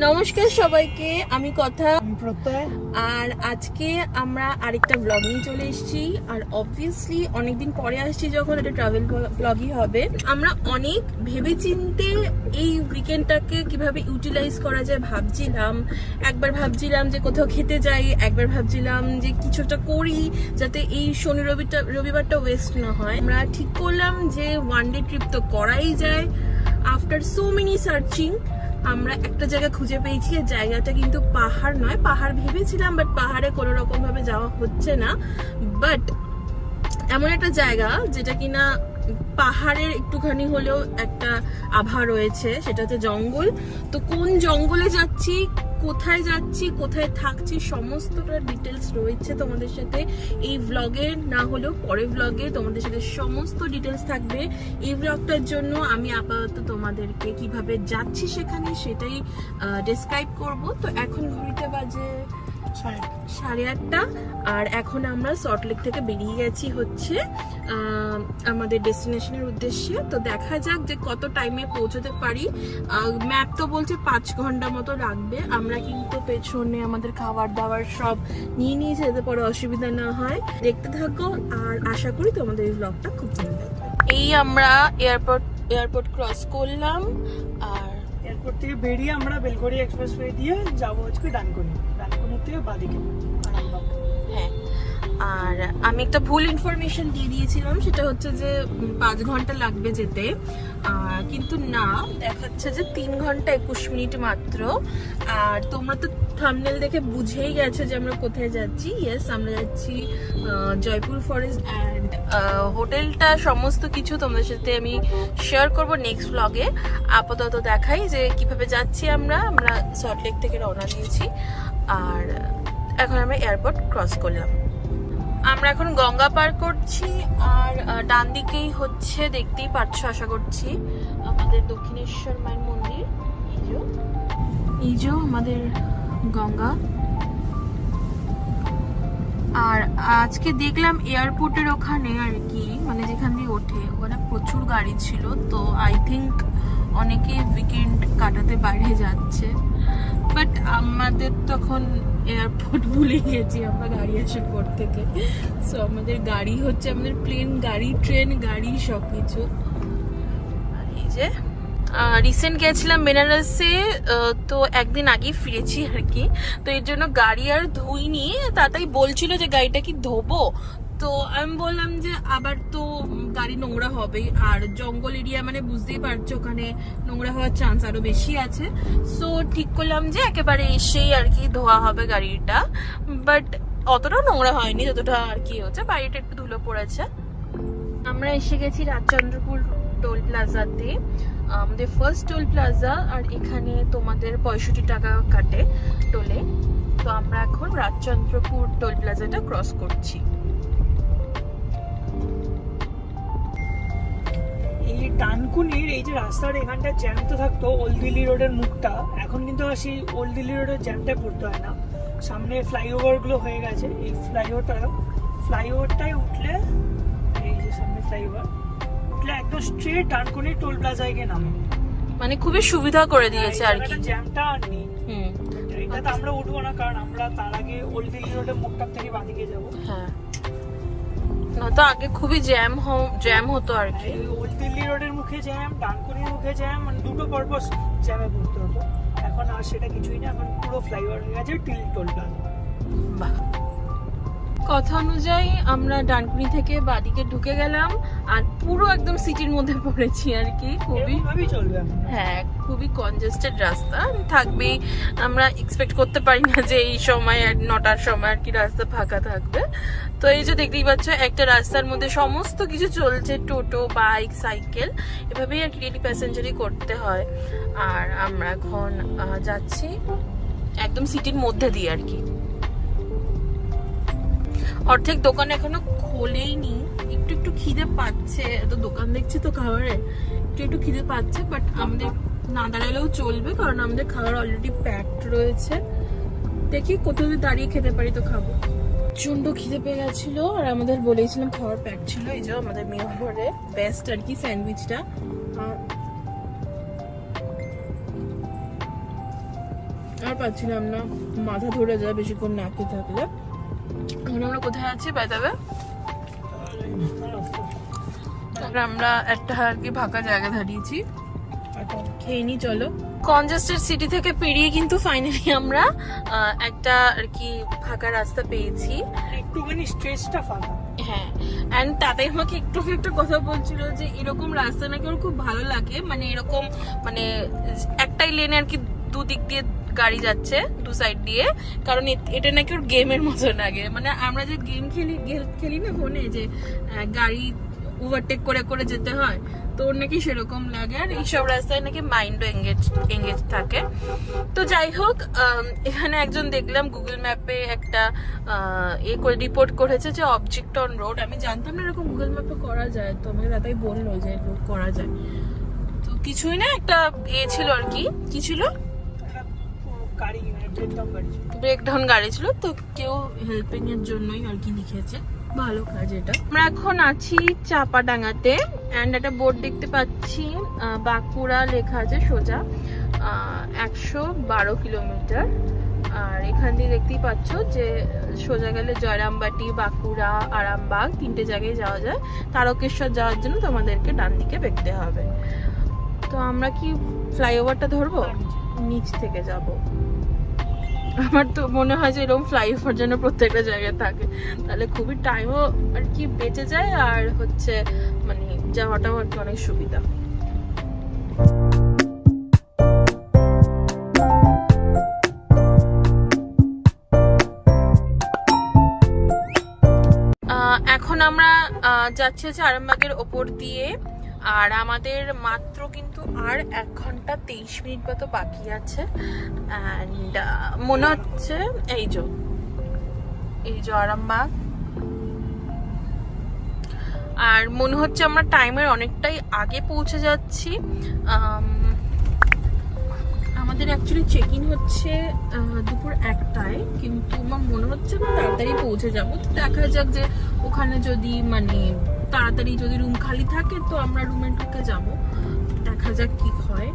নমস্কার সবাইকে, আমি কথা প্রত্যয়। আর আজকে আমরা আরেকটা ব্লগ নিয়ে চলে এসেছি। আর অবভিয়াসলি অনেকদিন পরে আসছি, যখন এটা ট্রাভেল ব্লগই হবে। আমরা অনেক ভেবেচিন্তে এই উইকেন্ডটাকে কিভাবে ইউটিলাইজ করা যায় ভাবছিলাম। একবার ভাবছিলাম যে কোথাও খেতে যাই, একবার ভাবছিলাম যে কিছুটা করি যাতে এই শনি রবিবারটা ওয়েস্ট না হয়। আমরা ঠিক করলাম যে ওয়ান ডে ট্রিপ তো করাই যায়। আফটার সো মেনি সার্চিং আমরা একটা জায়গা খুঁজে পেয়েছি। জায়গাটা কিন্তু পাহাড় নয়, পাহাড় ভেবেছিলাম বাট পাহাড়ে কোনো রকম ভাবে যাওয়া হচ্ছে না। বাট এমন একটা জায়গা যেটা কিনা পাহাড়ের একটুখানি হলেও একটা আভা রয়েছে, সেটা হচ্ছে জঙ্গল। তো কোন জঙ্গলে যাচ্ছি, কোথায় যাচ্ছি, কোথায় থাকছি, সমস্তটা ডিটেলস রয়েছে তোমাদের সাথে এই ব্লগে, না হলেও পরের ব্লগে তোমাদের সাথে সমস্ত ডিটেলস থাকবে। এই ব্লগটার জন্য আমি আপাতত তোমাদেরকে কিভাবে যাচ্ছি সেখানে সেটাই ডেসক্রাইব করব। তো এখন ঘড়িতে বাজে 8:30 আর এখন আমরা সল্টলেক থেকে বেরিয়ে গেছি হচ্ছে আমাদের ডেস্টিনেশনের উদ্দেশ্যে। তো দেখা যাক যে কত টাইমে পৌঁছতে পারি। ম্যাপ তো বলছে 5 ঘন্টা মতো লাগবে। আমরা কিন্তু পেছনে আমাদের খাবার দাবার সব নিয়ে যেতে পরে অসুবিধা না হয়। দেখতে থাকো আর আশা করি তোমাদের এই ব্লগটা খুব ভালো লাগবে। এই আমরা এয়ারপোর্ট ক্রস করলাম আর এয়ারপোর্ট থেকে বেরিয়ে আমরা বেলঘড়ি এক্সপ্রেসওয়ে দিয়ে যাবো হচ্ছে ডানকুনি থেকে বাদিকে। হ্যাঁ, আর আমি একটা ভুল ইনফরমেশন দিয়ে দিয়েছিলাম, সেটা হচ্ছে যে 5 ঘন্টা লাগবে যেতে, কিন্তু না, দেখাচ্ছে যে 3 ঘন্টা 21 মিনিট মাত্র। আর তোমরা তো থাম্বনেল দেখে বুঝেই গেছো যে আমরা কোথায় যাচ্ছি। ইয়েস, আমরা যাচ্ছি জয়পুর ফরেস্ট অ্যান্ড হোটেলটা সমস্ত কিছু তোমাদের সাথে আমি শেয়ার করব নেক্সট ব্লগে। আপাতত দেখাই যে কিভাবে যাচ্ছি। আমরা সল্টলেক থেকে রওনা দিয়েছি আর এখন আমরা এয়ারপোর্ট ক্রস করলাম। আমরা এখন গঙ্গা পার করছি আর ডান দিকেই হচ্ছে, দেখতেই পাচ্ছ আশা করছি, আমাদের দক্ষিণেশ্বর মায়ের মন্দির। এই যে আমাদের গঙ্গা। আর আজকে দেখলাম এয়ারপোর্টের ওখানে আর কি, মানে যেখান দিয়ে ওঠে ওখানে প্রচুর গাড়ি ছিল। তো আই থিঙ্ক অনেকে উইকেন্ড কাটাতে বাইরে যাচ্ছে, বাট আমাদের তখন এয়ারপোর্ট ভুলে গেছি আমরা গাড়ি আসার পর থেকে। সো আমাদের গাড়ি হচ্ছে আমাদের প্লেন গাড়ি, ট্রেন গাড়ি সবকিছু। আর এই যে রিসেন্ট গেছিলাম বেনারসে, তো একদিন আগে ফিরেছি আর কি। তো এর জন্য গাড়ি আর ধুইনি। তাতাই বলছিল যে গাড়িটা কি ধোবো, তো আমি বললাম যে আবার তো গাড়ি নোংরা হবে, আর জঙ্গল এরিয়া মানে বুঝতেই পারছো ওখানে নোংরা হওয়ার চান্স আরো বেশি আছে। সো ঠিক করলাম যে একেবারে এসেই আর কি ধোয়া হবে গাড়িটা। বাট অতটা নোংরা হয়নি যতটা আর কি হচ্ছে, বাড়িটা একটু ধুলো পড়েছে। আমরা এসে গেছি রাজচন্দ্রপুর টোল প্লাজাতে, আমাদের ফার্স্ট টোল প্লাজা। আর এখানে তোমাদের 65 টাকা কাটে টোলে। তো আমরা এখন রাজচন্দ্রপুর টোল প্লাজাটা ক্রস করছি। এই ডানকুনির এই যে রাস্তার এখানটা জ্যাম তো থাকতো ওল্ড দিল্লি রোডের মুখটা, এখন কিন্তু আর সেই ওল্ড দিল্লি রোডের জ্যামটাই পড়তে হয় না। সামনে ফ্লাইওভার গুলো হয়ে গেছে। এই ফ্লাইওভারটাই উঠলে, এই যে সামনে ফ্লাইওভার উঠলে একদম স্ট্রেট ডানকুনি টোল প্লাজায় গিয়ে নামে। মানে খুবই সুবিধা করে দিয়েছে আর কি, জ্যামটা আর নেই। এটাতে আমরা উঠবো না, কারণ আমরা তার আগে ওল্ড দিল্লি রোডের মুখটা থেকে বাদিকে যাবো। হ্যাঁ, তো আগে খুবই জ্যাম হতো আর কি। ওল্ড দিল্লি রোডের মুখে জ্যাম, ডানকুনির মুখে জ্যাম, মানে দুটো পারপাস জ্যামে পড়তে হতো। এখন আর সেটা কিছুই না, এখন পুরো ফ্লাইওভার হয়ে গেছে টিল টোল প্লাজা। বাহ, কথা অনুযায়ী আমরা ডানকুনি থেকে বাদিকে ঢুকে গেলাম আর পুরো একদম সিটির মধ্যে পড়েছি আর কি। খুবই চলবে। হ্যাঁ, খুবই কনজেস্টেড রাস্তা থাকবেই। আমরা এক্সপেক্ট করতে পারি না যে এই সময় 9টার সময় আর কি রাস্তা ফাঁকা থাকবে। তো এই যে দেখতেই পাচ্ছ একটা রাস্তার মধ্যে সমস্ত কিছু চলছে, টোটো, বাইক, সাইকেল, এভাবেই আর কি ডেইলি প্যাসেঞ্জারই করতে হয়। আর আমরা এখন যাচ্ছি একদম সিটির মধ্যে দিয়ে আর কি। অর্ধেক দোকান এখনো খোলেইনি, একটু খিদে পাচ্ছে, এত দোকান দেখছি তো খাবারের, একটু খিদে পাচ্ছে। বাট আমাদের না দাঁড়ালেও চলবে, কারণ আমাদের খাবার অলরেডি প্যাকড রয়েছে। দেখি কোথাও দাঁড়িয়ে খেতে পারি তো খাবো। প্রচন্ড খিদে পেয়ে গেছিল আর আমাদের বলেছিলাম খাবার প্যাক ছিল। এই যে আমাদের মেয়রে বেস্ট আর কি স্যান্ডউইচটা। আর পাচ্ছিলাম না, মাথা ধরে যায় বেশিক্ষণ না খেতে থাকলে। এখন আমরা কোথায় আছি বাইদাবে? আমরা একটা আর কি ফাঁকা জায়গা দাঁড়িয়েছি, খেয়ে নি চলো। কনজেস্টেড সিটি থেকে পেরিয়ে কিন্তু ফাইনালি আমরা একটা আর কি ফাঁকা রাস্তা পেয়েছি, একটুখানি স্ট্রেচটা ফাঁকা। হ্যাঁ, এন্ড তাতে আমাকে একটু একটা কথা বলছিল যে এরকম রাস্তা নাকি ওর খুব ভালো লাগে, মানে এরকম মানে একটাই লেনে আর কি দুদিক দিয়ে গাড়ি যাচ্ছে, দু সাইড দিয়ে, কারণ এটা নাকি ওর গেমের মতো লাগে। মানে আমরা যে গেম খেলি না ফোনে, যে গাড়ি ওভারটেক করে করে যেতে হয়, তো ওর নাকি সেরকম লাগে। আর এইসব রাস্তায় নাকি মাইন্ডও এঙ্গেজ থাকে। তো যাই হোক, এখানে একজন দেখলাম গুগল ম্যাপে একটা রিপোর্ট করেছে যে অবজেক্ট অন রোড। আমি জানতাম না এরকম গুগল ম্যাপে করা যায়, তো আমাকে দাদাই বললো যে করা যায়। তো কিছুই না, একটা ছিল আর কি, কি ছিল, ব্রেকডাউন গাড়ি ছিল, তো কেউ হেল্পিং এর জন্যই আর কি লিখেছে। ভালো কাজ এটা। আমরা এখন আছি চাপাডাঙ্গাতে, এন্ড একটা বোর্ড দেখতে পাচ্ছি, বাঁকুড়া লেখা আছে সোজা, 112 কিলোমিটার। আর এখান দিয়ে দেখতেই পাচ্ছ যে সোজা গেলে জয়রামবাটি, বাঁকুড়া, আরামবাগ, 3টে জায়গায় যাওয়া যায়। তারকেশ্বর যাওয়ার জন্য তোমাদেরকে ডান দিকে বেঁকতে হবে। তো আমরা কি ফ্লাইওভারটা ধরবো, নিচ থেকে যাব? আমার তো মনে হয় যে এরকম ফ্লাইওভার যেন প্রত্যেকটা জায়গায় থাকে, তাহলে খুবই টাইমও আর কি বেঁচে যায়, আর হচ্ছে মানে যাওয়াটাও আর কি অনেক সুবিধা। এখন আমরা যাচ্ছি হচ্ছে আরামবাগের ওপর দিয়ে, আর আমাদের মাত্র কিন্তু আর 1 ঘন্টা 23 মিনিট মতো বাকি আছে। অ্যান্ড মনে হচ্ছে এই যে আরামবাগ, আর মনে হচ্ছে আমরা টাইমের অনেকটাই আগে পৌঁছে যাচ্ছি। আমাদের অ্যাকচুয়ালি চেক ইন হচ্ছে দুপুর 1টায়, কিন্তু আমার মনে হচ্ছে আমরা তাড়াতাড়ি পৌঁছে যাবো। তো দেখা যাক যে ওখানে যদি মানে তাড়াতাড়ি যদি রুম খালি থাকে তো আমরা রুমে ঢুকে যাব, দেখা যাক কি হয়।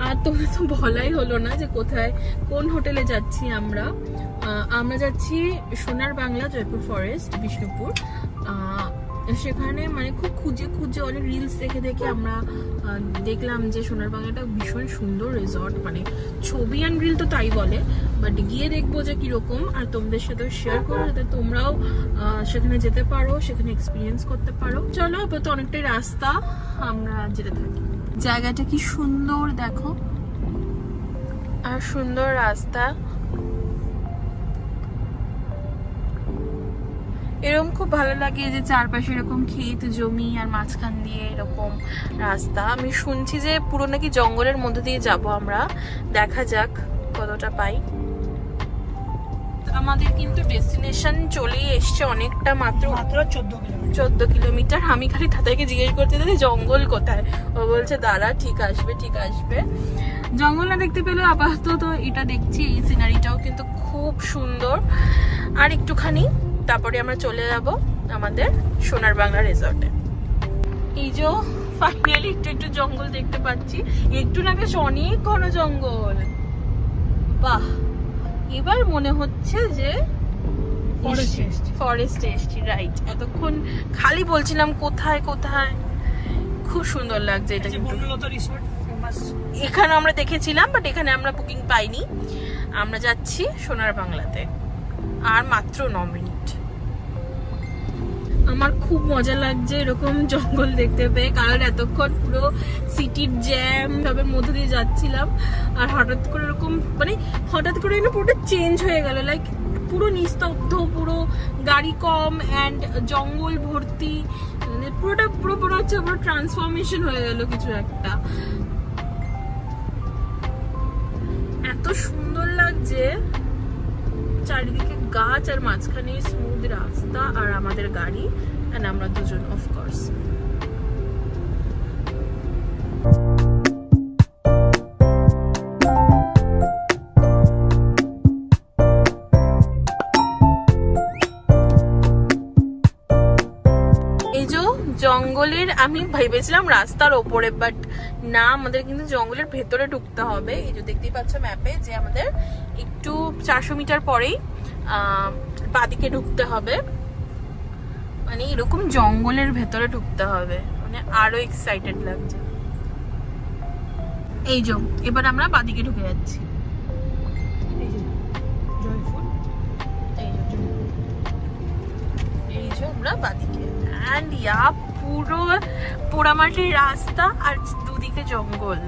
আর তোমরা তো বলাই হলো না যে কোথায় কোন হোটেলে যাচ্ছি। আমরা যাচ্ছি সোনার বাংলা, জয়পুর ফরেস্ট, বিষ্ণুপুর। সেখানে মানে খুব খুঁজে অনেক রিলস দেখে আমরা দেখলাম যে সোনার বাংলাটা ভীষণ সুন্দর রিসর্ট, মানে ছবি অ্যান্ড রিল তো তাই বলে, বাট গিয়ে দেখবো যে কিরকম, আর তোমাদের সাথেও শেয়ার করো যাতে তোমরাও সেখানে যেতে পারো, সেখানে এক্সপিরিয়েন্স করতে পারো। চলো, আপাতত অনেকটাই রাস্তা, আমরা যেতে থাকি। জায়গাটা কি সুন্দর দেখো, আর সুন্দর রাস্তা। এরকম খুব ভালো লাগে যে চারপাশে এরকম ক্ষেত জমি, আর মাঝখান দিয়ে এরকম রাস্তা। আমি শুনছি যে পুরো নাকি জঙ্গলের মধ্যে দিয়ে যাব আমরা, দেখা যাক কতটা পাই। আমাদের কিন্তু ডেস্টিনেশন চলেই এসছে অনেকটা, মাত্র 14 কিলোমিটার। আমি খালি তাদেরকে জিজ্ঞেস করতে যে জঙ্গল কোথায়, ও বলছে দাঁড়া ঠিক আসবে। জঙ্গল না দেখতে পেলেও আপাতত এটা দেখছি, এই সিনারিটাও কিন্তু খুব সুন্দর। আর একটুখানি তারপরে আমরা চলে যাব আমাদের সোনার বাংলা রিসর্টে। এই যে ফাইনালি একটু জঙ্গল দেখতে পাচ্ছি, একটু না বেশ অনেক ঘন জঙ্গল। বাহ, এবার মনে হচ্ছে যে ফরেস্টে এসছি, রাইট। এতক্ষণ খালি বলছিলাম কোথায়, খুব সুন্দর লাগছে এটা কিন্তু। এখানে আমরা দেখেছিলাম, বাট এখানে আমরা বুকিং পাইনি। আমরা যাচ্ছি সোনার বাংলাতে, আর মাত্র 9 মিনিট। আমার খুব মজা লাগছে এরকম জঙ্গল দেখতে পেয়ে, কারণ এতক্ষণ পুরো সিটির জ্যাম সবের মধ্যে দিয়ে যাচ্ছিলাম, আর হঠাৎ করে এরকম মানে পুরোটা চেঞ্জ হয়ে গেল, লাইক পুরো নিস্তব্ধ, পুরো গাড়ি কম অ্যান্ড জঙ্গল ভর্তি, মানে পুরো হচ্ছে পুরো ট্রান্সফরমেশন হয়ে গেল কিছু একটা। এত সুন্দর লাগছে, চারিদিকে গাছ, আর মাঝখানে স্মুথ রাস্তা, আর আমাদের গাড়ি, আর আমরা দুজন অফকোর্স। এই যে জঙ্গল জঙ্গলের, আমি ভেবেছিলাম রাস্তার ওপরে, বাট না, আমাদের কিন্তু জঙ্গলের ভেতরে ঢুকতে হবে। এই যে দেখতেই পাচ্ছ ম্যাপে যে আমাদের একটু 400 মিটার পরেই বাদিকে ঢুকতে হবে, মানে এরকম জঙ্গলের ভেতরে ঢুকতে হবে, মানে আরো এক্সাইটেড লাগছে। এই যে এবার আমরা বাদিকে ঢুকে যাচ্ছি। এই যে জয়ফুল, এই যে আমরা বাদিকে, এন্ড ইয়া পুরো পোড়ামাটির রাস্তা আর দুদিকে জঙ্গল।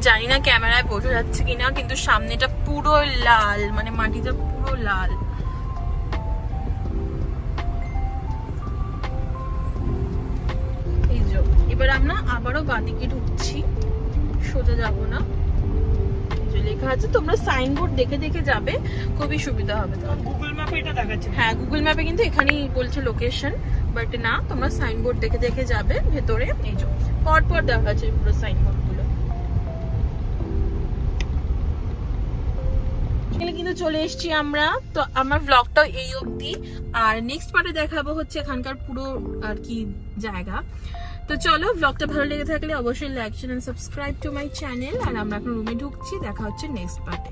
জানি না ক্যামেরায় বোঝা যাচ্ছে কিনা, কিন্তু সামনেটা পুরো লাল, মানে মাটিটা পুরো লাল। এই যে এবার আমরা আবারও বাদিকে ঢুকছি, সোজা যাব না। এই যে লেখা আছে, তোমরা সাইনবোর্ড দেখে দেখে যাবে, খুবই সুবিধা হবে। গুগল ম্যাপে এটা দেখাচ্ছে। হ্যাঁ, গুগল ম্যাপে কিন্তু এখানেই বলছে লোকেশন, বাট না, তোমরা সাইনবোর্ড দেখে দেখে যাবে ভেতরে। এই যে পরপর দেখাচ্ছে পুরো সাইনবোর্ড গুলো। এখানে কিন্তু চলে এসেছি আমরা। তো আমার ব্লগটা এই অবধি, আর নেক্সট পার্টে দেখাবো হচ্ছে এখানকার পুরো আর কি জায়গা। তো চলো, ব্লগটা ভালো লেগে থাকলে অবশ্যই like, share and subscribe to my channel. আর আমরা এখন রুমে ঢুকছি, দেখা হচ্ছে নেক্সট পার্টে।